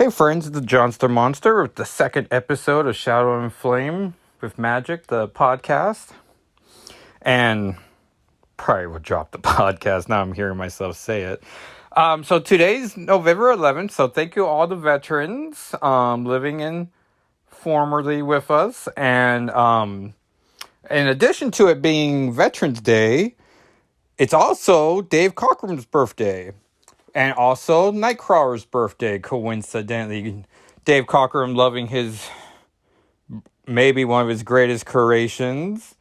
Hey friends, it's the Johnster Monster with the second episode of Shadow and Flame with Magic, the podcast. And probably would drop the podcast, now I'm hearing myself say it. So today's November 11th, so thank you all the veterans living in formerly with us. And in addition to it being Veterans Day, it's also Dave Cockrum's birthday. And also Nightcrawler's birthday, coincidentally. Dave Cockrum loving maybe one of his greatest creations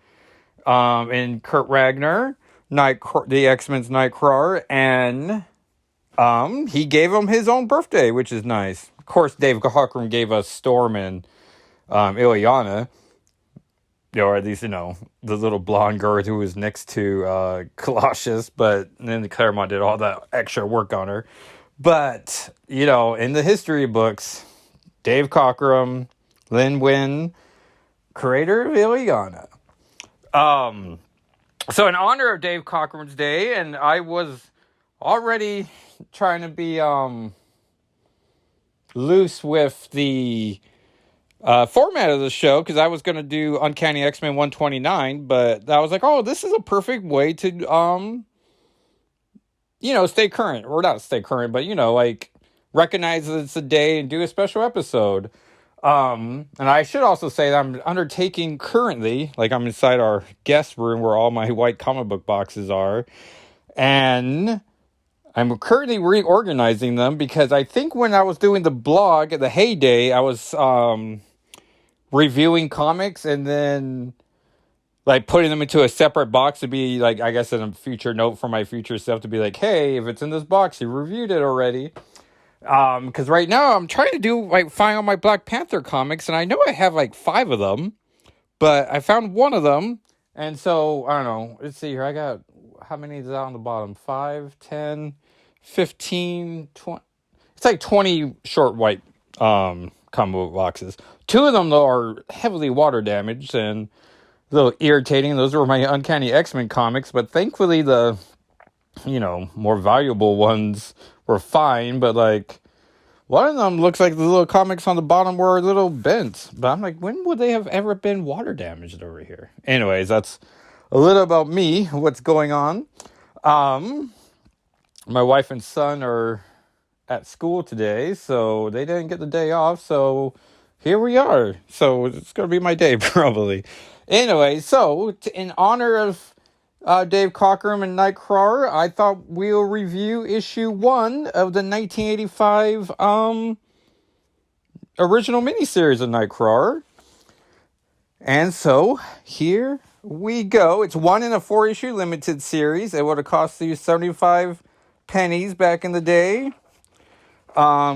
in Kurt Ragnar, the X-Men's Nightcrawler, and he gave him his own birthday, which is nice. Of course, Dave Cockrum gave us Storm and Ileana, or at least, the little blonde girl who was next to Colossus, but then Claremont did all that extra work on her. But, in the history books, Dave Cockrum, Lin Win, creator of Ileana. So in honor of Dave Cockrum's Day, and I was already trying to be loose with the format of the show, because I was going to do Uncanny X-Men 129, but I was like, oh, this is a perfect way to stay current, or not stay current, but, recognize that it's a day and do a special episode. And I should also say that I'm undertaking currently, like I'm inside our guest room where all my white comic book boxes are, and I'm currently reorganizing them because I think when I was doing the blog at the heyday, I was reviewing comics and then like putting them into a separate box to be like, I guess, in a future note for my future self to be like, hey, if it's in this box, you reviewed it already. Because right now I'm trying to find all my Black Panther comics, and I know I have like 5 of them, but I found one of them, and so, I don't know, let's see here, I got, how many is out on the bottom? 5, 10, 15, 20, it's like 20 short white, comic book boxes. 2 of them, though, are heavily water damaged, and a little irritating. Those were my Uncanny X-Men comics, but thankfully the, more valuable ones were fine, but like one of them looks like the little comics on the bottom were a little bent, but I'm like, when would they have ever been water damaged over here? Anyways, that's a little about me, what's going on. My wife and son are at school today, so they didn't get the day off, so here we are. So it's gonna be my day probably. Anyway, so in honor of Dave Cockrum and Nightcrawler, I thought we'll review issue 1 of the 1985 original miniseries of Nightcrawler. And so, here we go. It's 1 in a 4-issue limited series. It would have cost you 75 pennies back in the day.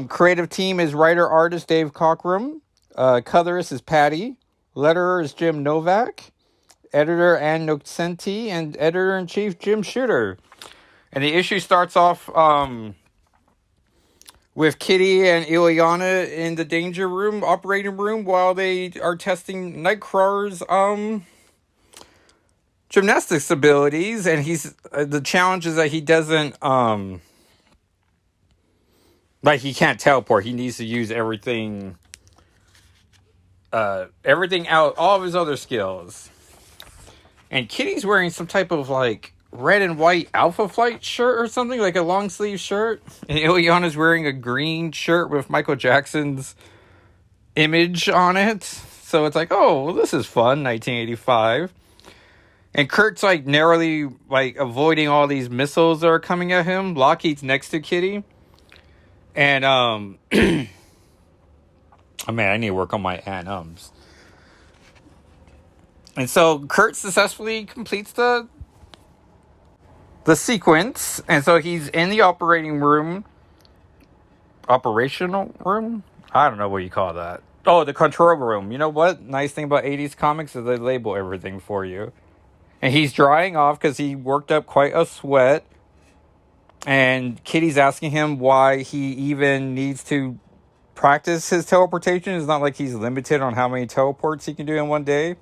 Creative team is writer-artist Dave Cockrum. Colorist is Patty. Letterer is Jim Novak. Editor Ann Nocenti, and editor-in-chief Jim Shooter. And the issue starts off with Kitty and Ileana in the danger room, operating room, while they are testing Nightcrawler's gymnastics abilities. And the challenge is that he doesn't he can't teleport. He needs to use everything out, all of his other skills. And Kitty's wearing some type of, red and white Alpha Flight shirt or something, like a long sleeve shirt. And Ileana's wearing a green shirt with Michael Jackson's image on it. So it's like, oh, well, this is fun, 1985. And Kurt's, narrowly, avoiding all these missiles that are coming at him. Lockheed's next to Kitty. And, oh, man, I need to work on my and-ums. And so Kurt successfully completes the sequence. And so he's in the operational room. I don't know what you call that. Oh, the control room. You know what? Nice thing about 80s comics is they label everything for you. And he's drying off because he worked up quite a sweat. And Kitty's asking him why he even needs to practice his teleportation. It's not like he's limited on how many teleports he can do in one day.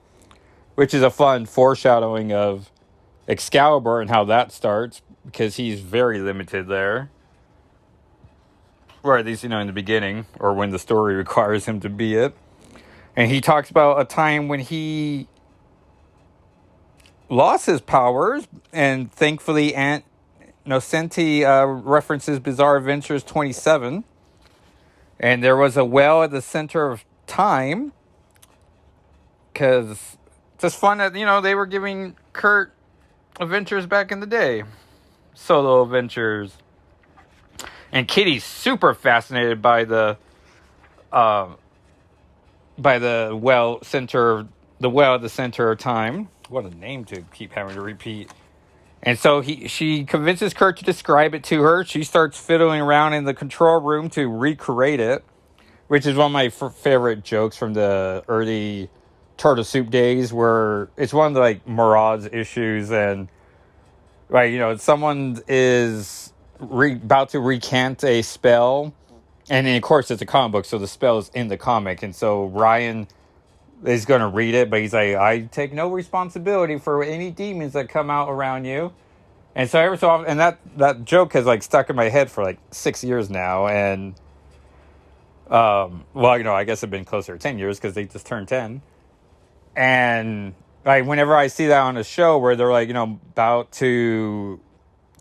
Which is a fun foreshadowing of Excalibur and how that starts, because he's very limited there. or at least, in the beginning, or when the story requires him to be it. And he talks about a time when he lost his powers, and thankfully Aunt Nocenti references Bizarre Adventures 27. And there was a well at the center of time, because it's just fun that, they were giving Kurt adventures back in the day. Solo adventures. And Kitty's super fascinated by the well at the center of time. What a name to keep having to repeat. And so she convinces Kurt to describe it to her. She starts fiddling around in the control room to recreate it, which is one of my favorite jokes from the early Turtle Soup days, where it's one of the Maraud's issues, and someone is about to recant a spell, and of course it's a comic book, so the spell is in the comic, and so Ryan is going to read it, but he's like, I take no responsibility for any demons that come out around you. And so every so often, and that joke has stuck in my head for 6 years now, and I guess it's been closer to 10 years because they just turned 10. And whenever I see that on a show where they're about to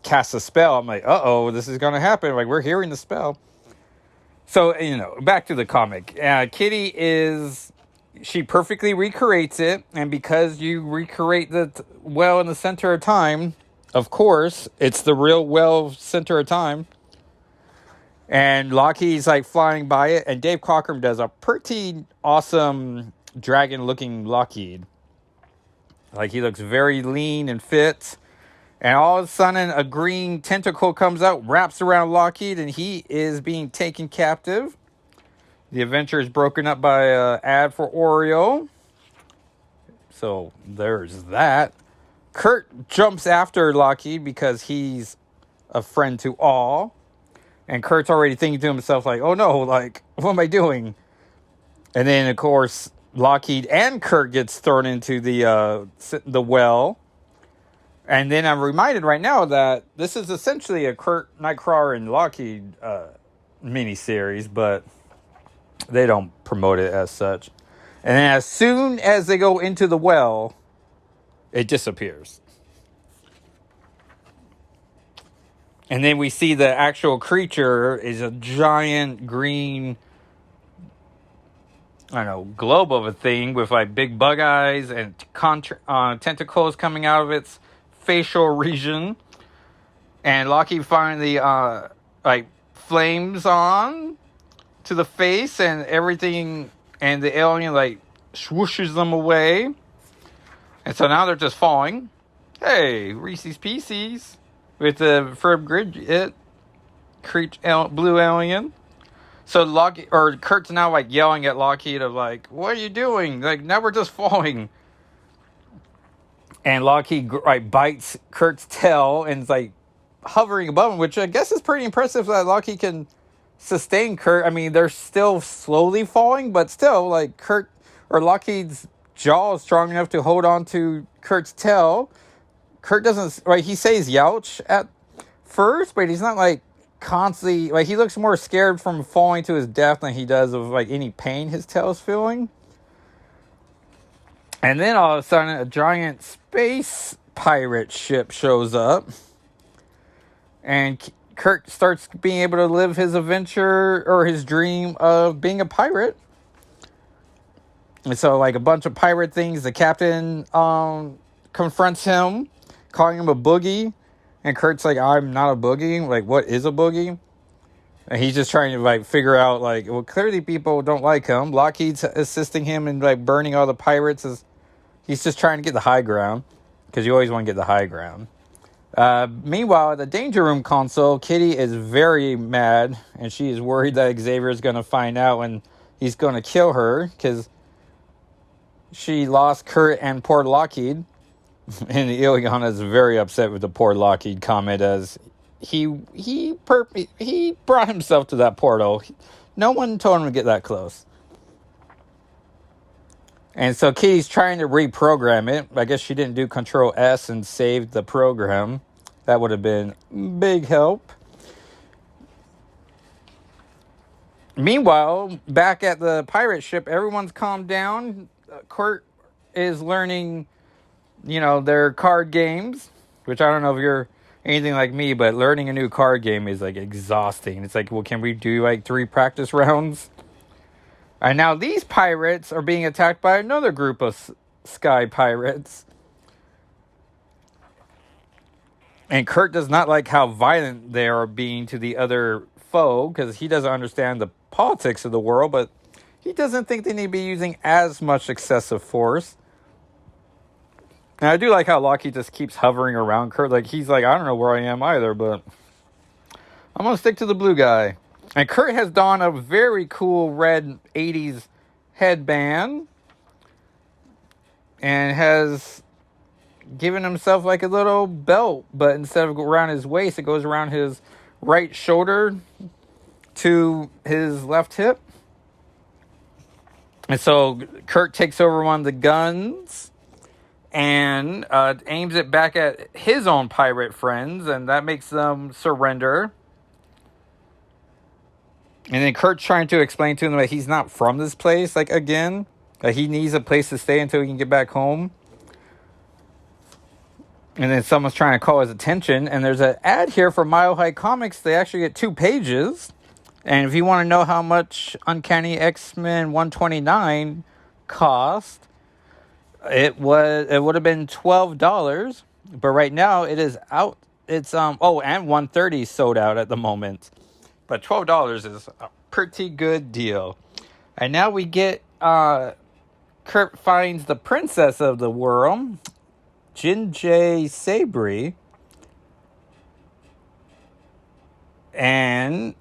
cast a spell, I'm like, uh-oh, this is going to happen. We're hearing the spell. So, back to the comic. Kitty she perfectly recreates it. And because you recreate the well in the center of time, of course, it's the real well center of time. And Lockheed's flying by it. And Dave Cockrum does a pretty awesome dragon-looking Lockheed. He looks very lean and fit. And all of a sudden, a green tentacle comes out, wraps around Lockheed, and he is being taken captive. The adventure is broken up by an ad for Oreo. So there's that. Kurt jumps after Lockheed because he's a friend to all. And Kurt's already thinking to himself, oh no, what am I doing? And then, of course, Lockheed and Kurt gets thrown into the well. And then I'm reminded right now that this is essentially a Kurt, Nightcrawler, and Lockheed miniseries, but they don't promote it as such. And then as soon as they go into the well, it disappears. And then we see the actual creature is a giant green, globe of a thing with big bug eyes and tentacles coming out of its facial region. And Lockheed finally flames on to the face and everything, and the alien swooshes them away. And so now they're just falling. Hey, Reese's Pieces with the Ferb Grid blue alien. So Kurt's now yelling at Lockheed of what are you doing? Now we're just falling. And Lockheed bites Kurt's tail and is hovering above him, which I guess is pretty impressive that Lockheed can sustain Kurt. I mean, they're still slowly falling, but still Lockheed's jaw is strong enough to hold on to Kurt's tail. Kurt doesn't, he says youch at first, but he's not constantly, he looks more scared from falling to his death than he does of any pain his tail is feeling. And then all of a sudden, a giant space pirate ship shows up. And Kurt starts being able to live his adventure, or his dream of being a pirate. And so, a bunch of pirate things, the captain confronts him, calling him a boogie. And Kurt's I'm not a boogie. What is a boogie? And he's just trying to, figure out, clearly people don't like him. Lockheed's assisting him in, burning all the pirates. He's just trying to get the high ground, because you always want to get the high ground. Meanwhile, at the Danger Room console, Kitty is very mad, and she is worried that Xavier is going to find out and he's going to kill her, because she lost Kurt and poor Lockheed. And Ileana is very upset with the poor Lockheed comment, as he brought himself to that portal. No one told him to get that close. And so Kitty's trying to reprogram it. I guess she didn't do Control S and save the program. That would have been big help. Meanwhile, back at the pirate ship, everyone's calmed down. Kurt is learning, their card games, which I don't know if you're anything like me, but learning a new card game is like exhausting. It's like, well, can we do like 3 practice rounds? And now these pirates are being attacked by another group of sky pirates. And Kurt does not like how violent they are being to the other foe, because he doesn't understand the politics of the world, but he doesn't think they need to be using as much excessive force. And I do like how Lockheed just keeps hovering around Kurt. Like, he's like, I don't know where I am either, but I'm going to stick to the blue guy. And Kurt has donned a very cool red 80s headband. And has given himself like a little belt. But instead of around his waist, it goes around his right shoulder to his left hip. And so Kurt takes over one of the guns and aims it back at his own pirate friends, and that makes them surrender. And then Kurt's trying to explain to them that he's not from this place, like, again. That he needs a place to stay until he can get back home. And then someone's trying to call his attention. And there's an ad here for Mile High Comics. They actually get 2 pages. And if you want to know how much Uncanny X-Men 129 cost, it would have been $12. But right now it is out. It's and 130 sold out at the moment. But $12 is a pretty good deal. And now we get Kurt finds the princess of the world, Jinjay Sabri. And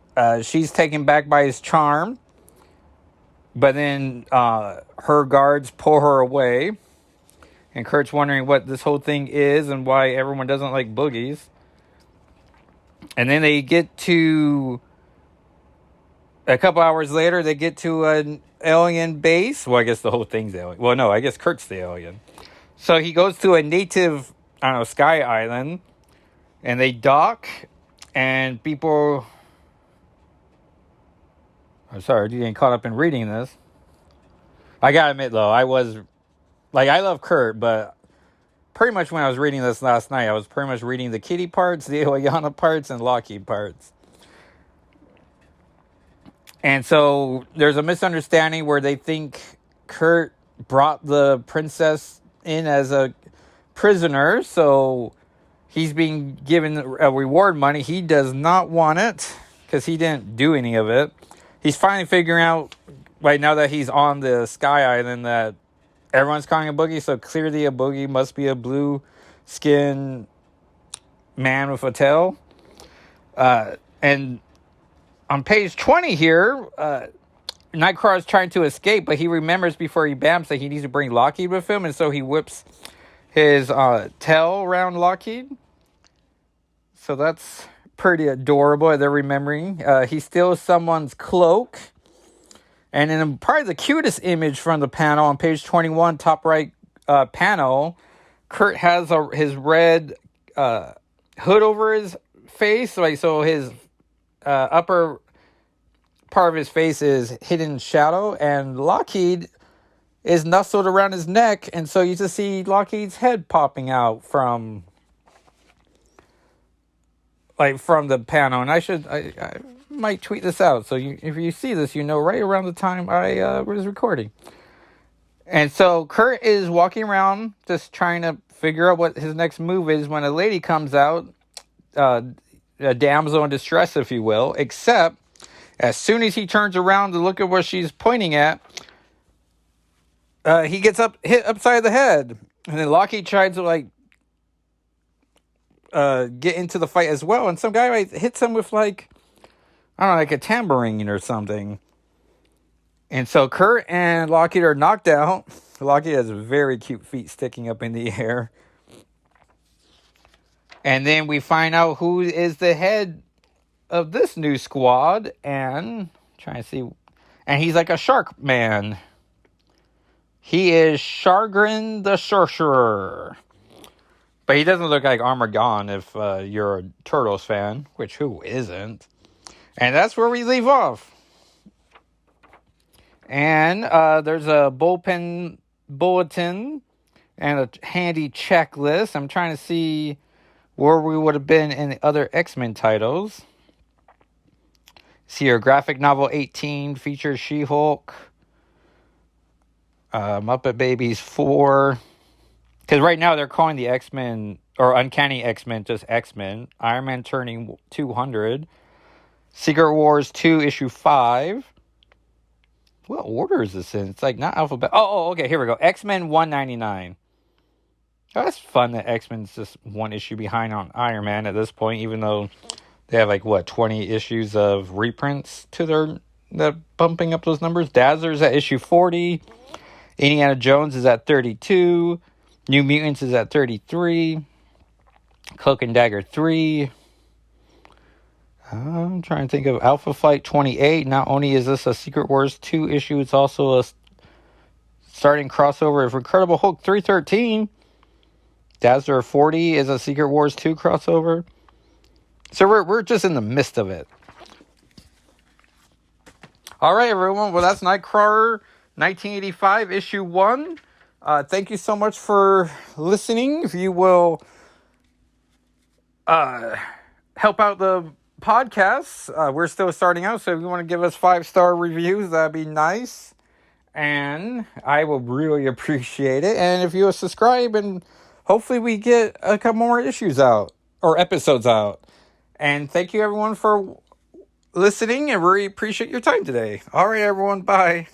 she's taken back by his charm. But then her guards pull her away. And Kurt's wondering what this whole thing is and why everyone doesn't like boogies. And then they get to... A couple hours later, they get to an alien base. Well, I guess the whole thing's alien. Well, no, I guess Kurt's the alien. So he goes to a native, sky island. And they dock. And people... I'm sorry, you getting caught up in reading this. I gotta admit, though, I was... Like, I love Kurt, but... Pretty much when I was reading this last night, I was pretty much reading the Kitty parts, the Ileana parts, and Lockheed parts. And so there's a misunderstanding where they think Kurt brought the princess in as a prisoner. So he's being given a reward money. He does not want it because he didn't do any of it. He's finally figuring out, right now that he's on the Sky Island, that everyone's calling a boogie. So clearly a boogie must be a blue skinned man with a tail. And on page 20 here, Nightcrawler is trying to escape, but he remembers before he bams that he needs to bring Lockheed with him, and so he whips his tail around Lockheed. So that's pretty adorable. They're remembering. He steals someone's cloak. And in probably the cutest image from the panel on page 21, top right panel, Kurt has his red hood over his face. So his upper part of his face is hidden in shadow, and Lockheed is nestled around his neck, and so you just see Lockheed's head popping out from the panel. And I might tweet this out, so if you see this, right around the time I was recording. And so Kurt is walking around just trying to figure out what his next move is when a lady comes out, a damsel in distress, if you will, except as soon as he turns around to look at where she's pointing at, he gets hit upside the head. And then Lockheed tries to get into the fight as well, and some guy hits him with like a tambourine or something. And so Kurt and Lockheed are knocked out. Lockheed has very cute feet sticking up in the air. And then we find out who is the head of this new squad, and trying to see, and he's like a shark man. He is Shargrin the Sorcerer. But he doesn't look like Armagon if you're a Turtles fan, which who isn't? And that's where we leave off. And there's a bullpen bulletin and a handy checklist. I'm trying to see where we would have been in the other X-Men titles. See here, graphic novel 18 features She-Hulk. Muppet Babies 4. Because right now they're calling the X-Men, or Uncanny X-Men, just X-Men. Iron Man turning 200. Secret Wars 2, issue 5. What order is this in? It's like not alphabet. Oh, okay, here we go. X-Men 199. Oh, that's fun that X-Men's just one issue behind on Iron Man at this point, even though they have 20 issues of reprints to that bumping up those numbers. Dazzler's at issue 40. Indiana Jones is at 32. New Mutants is at 33. Cloak and Dagger 3. I'm trying to think of Alpha Flight 28. Not only is this a Secret Wars 2 issue, it's also a starting crossover of Incredible Hulk 313. Dazzler 40 is a Secret Wars 2 crossover. So we're just in the midst of it. All right, everyone. Well, that's Nightcrawler 1985 issue 1. Thank you so much for listening. If you will help out the podcast, we're still starting out, so if you want to give us 5-star reviews, that'd be nice. And I will really appreciate it. And if you will subscribe, and hopefully we get a couple more issues out, or episodes out. And thank you, everyone, for listening, and really appreciate your time today. All right, everyone. Bye.